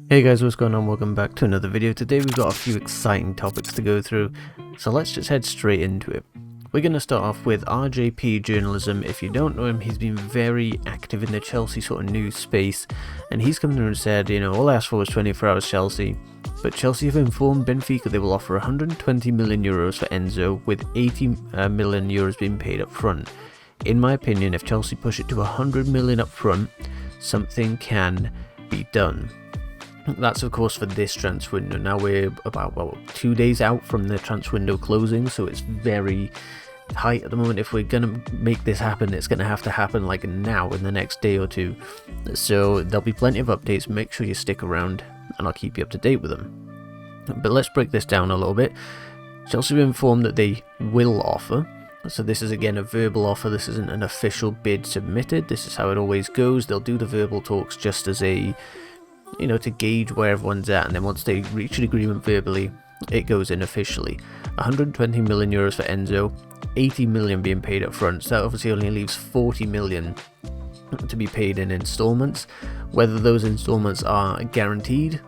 Hey guys, what's going on? Welcome back to another video. Today we've got a few exciting topics to go through, so let's just head straight into it. We're going to start off with RJP Journalism. If you don't know him, he's been very active in the Chelsea sort of news space, and he's come through and said, all I asked for was 24 hours Chelsea, but Chelsea have informed Benfica they will offer 120 million euros for Enzo, with 80 million euros being paid up front. In my opinion, if Chelsea push it to 100 million up front, something can be done. That's of course for this transfer window. Now we're about 2 days out from the transfer window closing, so it's very tight at the moment. If we're gonna make this happen, it's gonna have to happen like now, in the next day or two. So there'll be plenty of updates. Make sure you stick around and I'll keep you up to date with them. But let's break this down a little bit. Chelsea have informed that they will offer. So this is again a verbal offer. This isn't an official bid submitted. This is how it always goes. They'll do the verbal talks just as a to gauge where everyone's at, and then once they reach an agreement verbally, it goes in officially. 120 million euros for Enzo, 80 million being paid up front, so that obviously only leaves 40 million to be paid in installments. Whether those installments are guaranteed,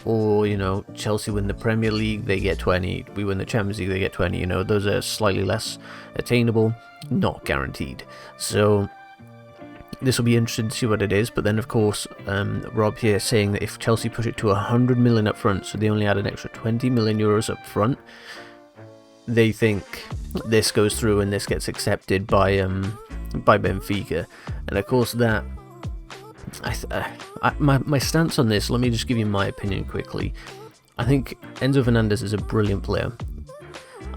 or Chelsea win the Premier League, they get 20, we win the Champions League, they get 20, those are slightly less attainable, not guaranteed. So this will be interesting to see what it is. But then of course Rob here saying that if Chelsea push it to 100 million up front, so they only add an extra 20 million euros up front, they think this goes through and this gets accepted by Benfica. And of course that my stance on this, let me just give you my opinion quickly. I think Enzo Fernandez is a brilliant player.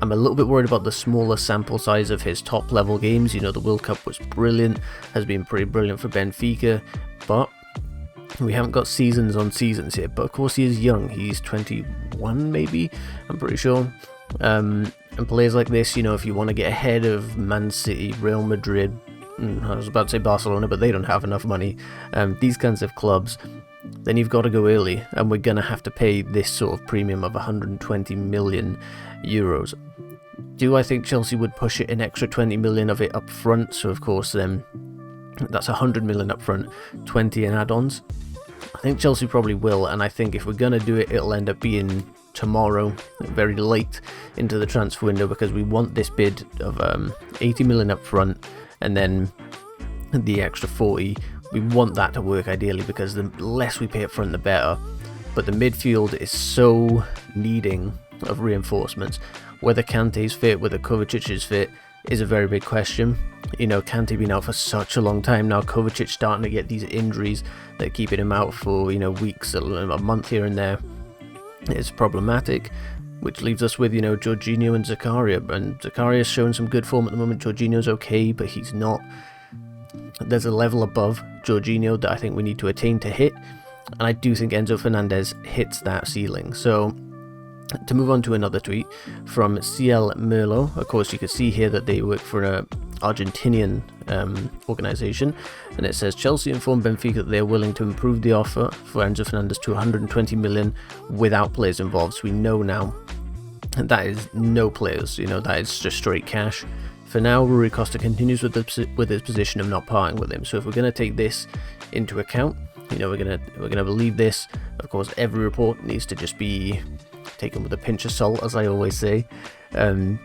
I'm a little bit worried about the smaller sample size of his top level games. The World Cup was brilliant, has been pretty brilliant for Benfica, but we haven't got seasons on seasons here. But of course he is young, he's 21 maybe, I'm pretty sure. And players like this, if you want to get ahead of Man City, Real Madrid, I was about to say Barcelona, but they don't have enough money, these kinds of clubs, then you've got to go early, and we're going to have to pay this sort of premium of 120 million euros. Do I think Chelsea would push it an extra 20 million of it up front? So of course then that's 100 million up front, 20 in add-ons. I think Chelsea probably will, and I think if we're going to do it, it'll end up being tomorrow, very late into the transfer window, because we want this bid of 80 million up front, and then the extra 40, we want that to work ideally, because the less we pay up front the better. But the midfield is so needing of reinforcements. Whether Kante's fit, whether Kovacic's fit, is a very big question. Kante been out for such a long time now. Kovacic starting to get these injuries that are keeping him out for weeks, a month here and there. It's problematic, which leaves us with Jorginho and Zakaria. And Zakaria's showing some good form at the moment. Jorginho's okay, but he's not. There's a level above Jorginho that I think we need to attain to hit, and I do think Enzo Fernandez hits that ceiling. So to move on to another tweet from CL Merlo, of course you can see here that they work for an Argentinian organisation, and it says Chelsea informed Benfica that they are willing to improve the offer for Enzo Fernandez to 120 million without players involved. So we know now that is no players, that is just straight cash. For now, Rui Costa continues with his position of not parting with him. So if we're going to take this into account, we're gonna believe this. Of course, every report needs to just be taken with a pinch of salt, as I always say. Then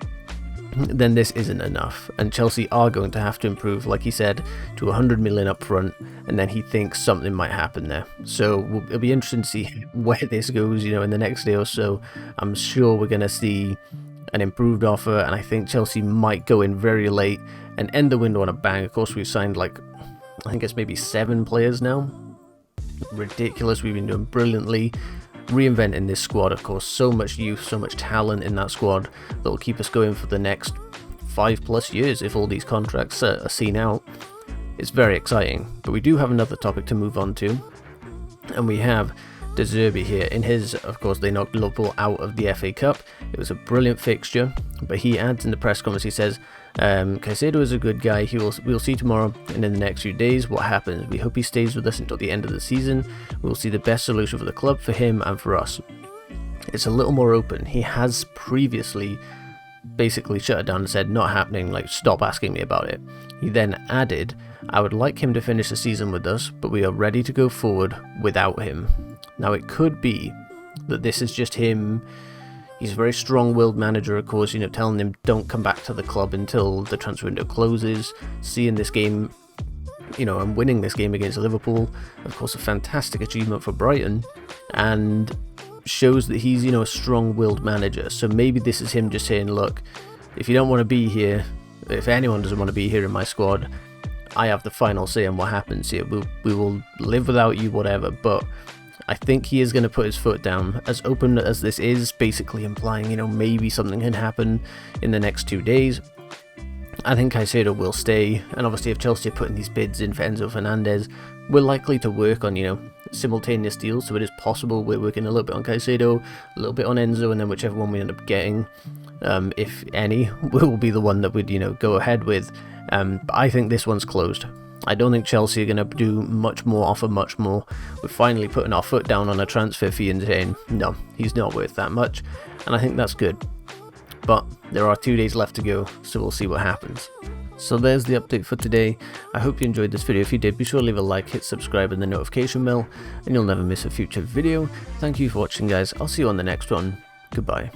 this isn't enough, and Chelsea are going to have to improve, like he said, to 100 million up front, and then he thinks something might happen there. So it'll be interesting to see where this goes, in the next day or so. I'm sure we're going to see an improved offer, and I think Chelsea might go in very late and end the window on a bang. Of course, we've signed I think it's maybe 7 players now. Ridiculous. We've been doing brilliantly, reinventing this squad. Of course, so much youth, so much talent in that squad that will keep us going for the next 5+ years if all these contracts are seen out. It's very exciting. But we do have another topic to move on to, and we have De Zerbi here. In his, of course, they knocked Liverpool out of the FA Cup. It was a brilliant fixture, but he adds in the press conference, he says, Caicedo is a good guy. We'll see tomorrow and in the next few days what happens. We hope he stays with us until the end of the season. We'll see the best solution for the club, for him and for us. It's a little more open. He has previously basically shut it down and said, not happening, stop asking me about it. He then added, I would like him to finish the season with us, but we are ready to go forward without him. Now it could be that this is just him. He's a very strong-willed manager, of course, telling him don't come back to the club until the transfer window closes, seeing this game, and winning this game against Liverpool, of course a fantastic achievement for Brighton, and shows that he's, a strong-willed manager. So maybe this is him just saying, look, if you don't want to be here, if anyone doesn't want to be here in my squad, I have the final say on what happens here. We will live without you, whatever, but I think he is going to put his foot down. As open as this is, basically implying, maybe something can happen in the next 2 days, I think Caicedo will stay. And obviously if Chelsea are putting these bids in for Enzo Fernandez, we're likely to work on, simultaneous deals. So it is possible we're working a little bit on Caicedo, a little bit on Enzo, and then whichever one we end up getting, if any, will be the one that we'd, go ahead with. But I think this one's closed. I don't think Chelsea are going to do much more, offer much more. We're finally putting our foot down on a transfer fee and saying, no, he's not worth that much. And I think that's good. But there are 2 days left to go, so we'll see what happens. So there's the update for today. I hope you enjoyed this video. If you did, be sure to leave a like, hit subscribe and the notification bell, and you'll never miss a future video. Thank you for watching, guys. I'll see you on the next one. Goodbye.